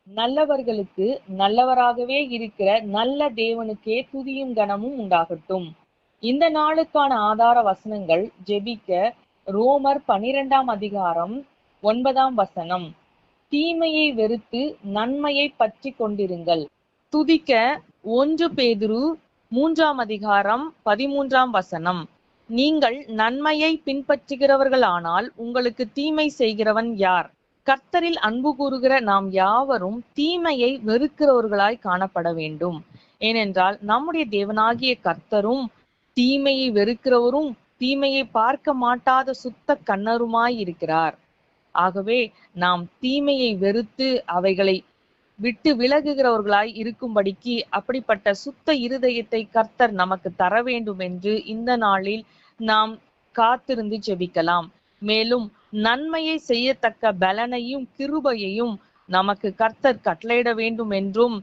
நல்லவர்களுக்கு நல்லவராகவே இருக்கிற நல்ல தேவனுக்கே துதியும் கனமும் உண்டாகட்டும். இந்த நாளுக்கான ஆதார வசனங்கள் ஜெபிக்க ரோமர் 12ஆம் அதிகாரம் 9ஆம் வசனம். தீமையை வெறுத்து நன்மையை பற்றி கொண்டிருங்கள். துதிக்க 1 பேதுரு 3ஆம் அதிகாரம் 13ஆம் வசனம். நீங்கள் நன்மையை பின்பற்றுகிறவர்களானால் உங்களுக்கு தீமை செய்கிறவன் யார்? கர்த்தரில் அன்பு கூறுகிற நாம் யாவரும் தீமையை வெறுக்கிறவர்களாய் காணப்பட வேண்டும். ஏனென்றால் நம்முடைய தேவனாகிய கர்த்தரும் தீமையை வெறுக்கிறவரும் தீமையை பார்க்க மாட்டாத சுத்த கண்ணருமாய் இருக்கிறார். ஆகவே நாம் தீமையை வெறுத்து அவைகளை விட்டு விலகுகிறவர்களாய் இருக்கும்படிக்கு அப்படிப்பட்ட சுத்த இருதயத்தை கர்த்தர் நமக்கு தர வேண்டும் என்று இந்த நாளில் நாம் காத்திருந்து ஜெபிக்கலாம். மேலும் நன்மையை செய்யத்தக்க பலனையும் கிருபையையும் நமக்கு கர்த்தர் கட்டளையிட வேண்டும் என்றும்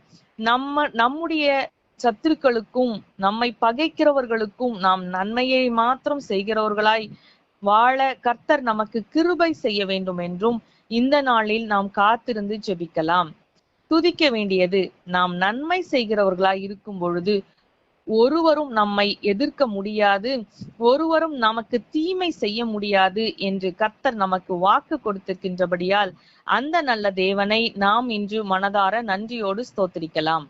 நம்முடைய சத்துருக்களுக்கும் நம்மை பகைக்கிறவர்களுக்கும் நாம் நன்மையை மாத்திரம் செய்கிறவர்களாய் வாழ கர்த்தர் நமக்கு கிருபை செய்ய வேண்டும் என்றும் இந்த நாளில் நாம் காத்திருந்து ஜெபிக்கலாம். துதிக்க வேண்டியது, நாம் நன்மை செய்கிறவர்களாய் இருக்கும் பொழுது ஒருவரும் நம்மை எதிர்க்க முடியாது, ஒருவரும் நமக்கு தீமை செய்ய முடியாது என்று கர்த்தர் நமக்கு வாக்கு கொடுத்திருக்கின்றபடியால் அந்த நல்ல தேவனை நாம் இன்று மனதார நன்றியோடு ஸ்தோத்திரிக்கலாம்.